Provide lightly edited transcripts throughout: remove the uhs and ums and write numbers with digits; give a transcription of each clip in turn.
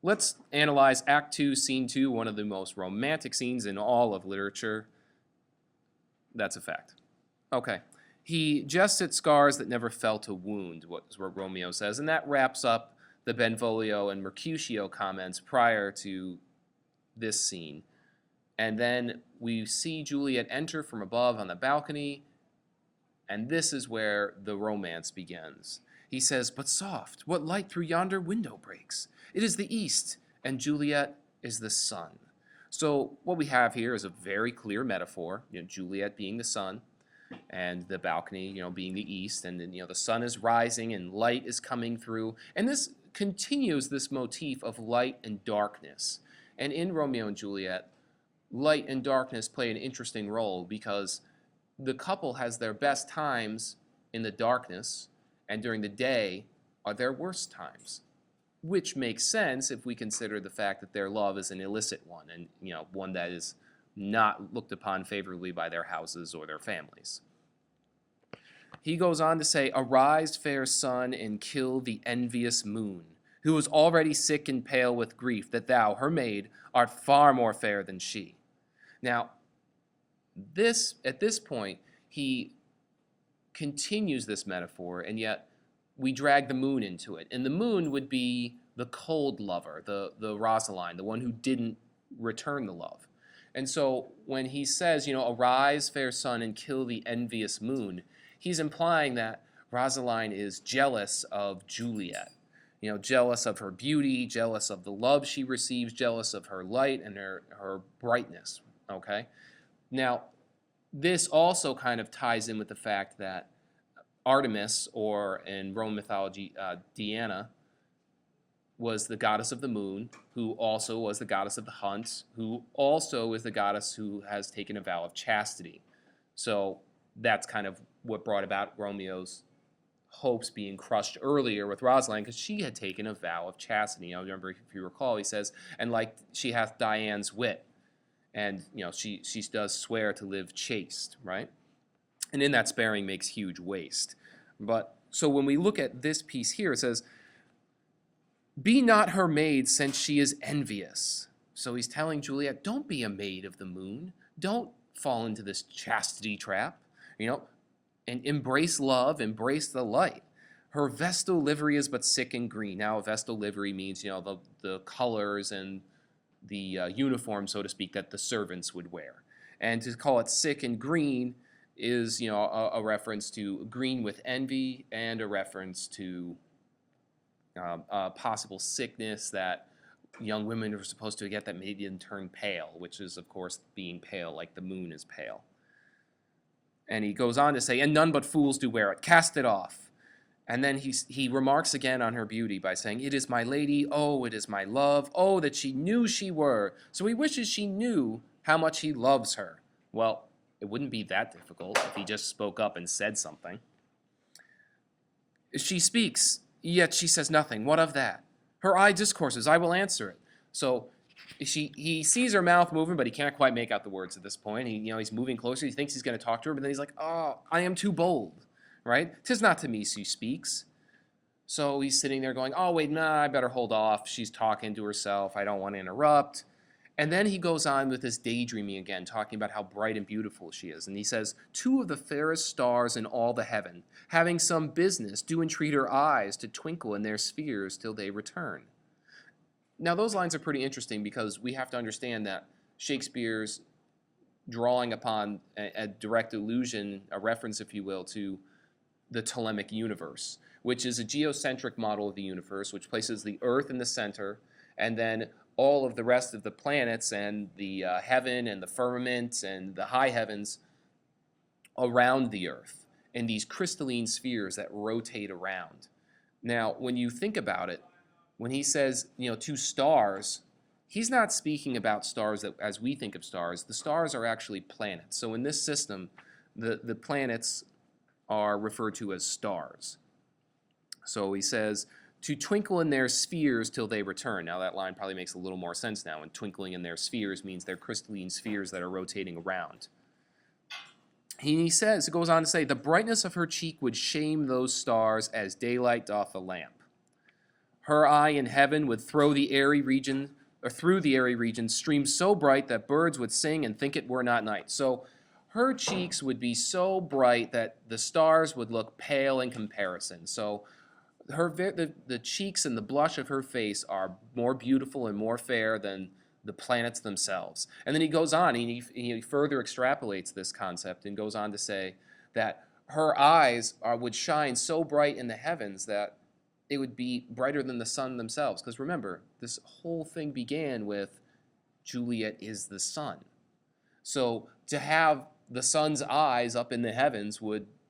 Let's analyze Act 2, Scene 2, one of the most romantic scenes in all of literature. That's a fact. Okay. He jests at scars that never felt a wound, is what Romeo says, and that wraps up the Benvolio and Mercutio comments prior to this scene. And then we see Juliet enter from above on the balcony, and this is where the romance begins. He says, "But soft, what light through yonder window breaks? It is the east, and Juliet is the sun." So what we have here is a very clear metaphor, Juliet being the sun, and the balcony, being the east, and then, the sun is rising and light is coming through. And this continues this motif of light and darkness. And in Romeo and Juliet, light and darkness play an interesting role because the couple has their best times in the darkness, and during the day are their worst times, which makes sense if we consider the fact that their love is an illicit one, and one that is not looked upon favorably by their houses or their families. He goes on to say, "Arise, fair sun, and kill the envious moon, who is already sick and pale with grief that thou, her maid, art far more fair than she." Now, at this point, he continues this metaphor, and yet we drag the moon into it. And the moon would be the cold lover, the Rosaline, the one who didn't return the love. And so when he says, "Arise, fair sun, and kill the envious moon," he's implying that Rosaline is jealous of Juliet. Jealous of her beauty, jealous of the love she receives, jealous of her light and her brightness, okay? Now, this also kind of ties in with the fact that Artemis, or in Roman mythology, Diana, was the goddess of the moon, who also was the goddess of the hunt, who also is the goddess who has taken a vow of chastity. So that's kind of what brought about Romeo's hopes being crushed earlier with Rosaline, because she had taken a vow of chastity. Remember, if you recall, he says, "And like she hath Diane's wit." And, she does swear to live chaste, right? And in that sparing makes huge waste. But, so when we look at this piece here, it says, "Be not her maid, since she is envious." So he's telling Juliet, don't be a maid of the moon. Don't fall into this chastity trap, and embrace love, embrace the light. "Her vestal livery is but sick and green." Now, a vestal livery means, the colors and the uniform, so to speak, that the servants would wear. And to call it sick and green is, a reference to green with envy, and a reference to possible sickness that young women are supposed to get that made them turn pale, which is, of course, being pale like the moon is pale. And he goes on to say, "And none but fools do wear it. Cast it off." And then he remarks again on her beauty by saying, "It is my lady, oh, it is my love, oh, that she knew she were." So he wishes she knew how much he loves her. Well, it wouldn't be that difficult if he just spoke up and said something. "She speaks, yet she says nothing. What of that? Her eye discourses, I will answer it." So he sees her mouth moving, but he can't quite make out the words at this point. He's moving closer. He thinks he's going to talk to her, but then he's like, "Oh, I am too bold." Right? "'Tis not to me she speaks." So he's sitting there going, "Oh, wait, nah, I better hold off. She's talking to herself. I don't want to interrupt." And then he goes on with this daydreaming again, talking about how bright and beautiful she is. And he says, "Two of the fairest stars in all the heaven, having some business, do entreat her eyes to twinkle in their spheres till they return." Now, those lines are pretty interesting because we have to understand that Shakespeare's drawing upon a direct allusion, a reference, if you will, to the Ptolemaic universe, which is a geocentric model of the universe, which places the Earth in the center, and then all of the rest of the planets and the heaven and the firmament and the high heavens around the Earth in these crystalline spheres that rotate around. Now, when you think about it, when he says, two stars, he's not speaking about stars that, as we think of stars. The stars are actually planets. So in this system, the planets are referred to as stars. So he says, "To twinkle in their spheres till they return." Now that line probably makes a little more sense now, and twinkling in their spheres means they're crystalline spheres that are rotating around. He goes on to say, "The brightness of her cheek would shame those stars as daylight doth the lamp." Her eye in heaven would throw the airy region, or through the airy region, stream so bright that birds would sing and think it were not night. So her cheeks would be so bright that the stars would look pale in comparison. So the cheeks and the blush of her face are more beautiful and more fair than the planets themselves. And then he goes on, and he further extrapolates this concept and goes on to say that her eyes would shine so bright in the heavens that it would be brighter than the sun themselves. Because remember, this whole thing began with Juliet is the sun. So to have the sun's eyes up in the heavens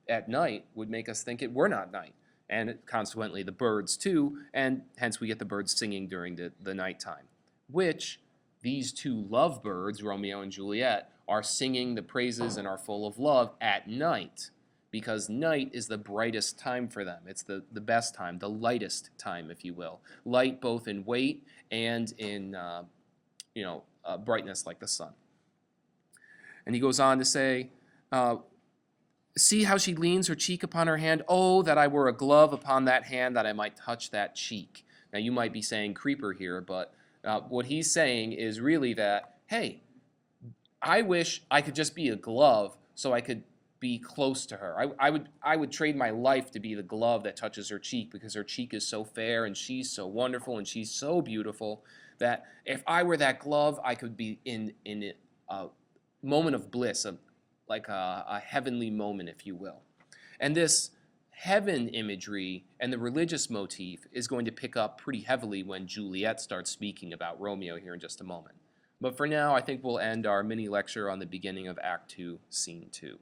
at night would make us think it were not night. And consequently the birds too, and hence we get the birds singing during the nighttime, which these two lovebirds, Romeo and Juliet, are singing the praises and are full of love at night, because night is the brightest time for them. It's the best time, the lightest time, if you will. Light both in weight and in brightness like the sun. And he goes on to say, see how she leans her cheek upon her hand. Oh, that I were a glove upon that hand, that I might touch that cheek. Now, you might be saying creeper here, but what he's saying is really that, hey, I wish I could just be a glove so I could be close to her. I would trade my life to be the glove that touches her cheek, because her cheek is so fair and she's so wonderful and she's so beautiful that if I were that glove, I could be in a moment of bliss, like a heavenly moment, if you will. And this heaven imagery and the religious motif is going to pick up pretty heavily when Juliet starts speaking about Romeo here in just a moment. But for now, I think we'll end our mini lecture on the beginning of Act 2, Scene 2.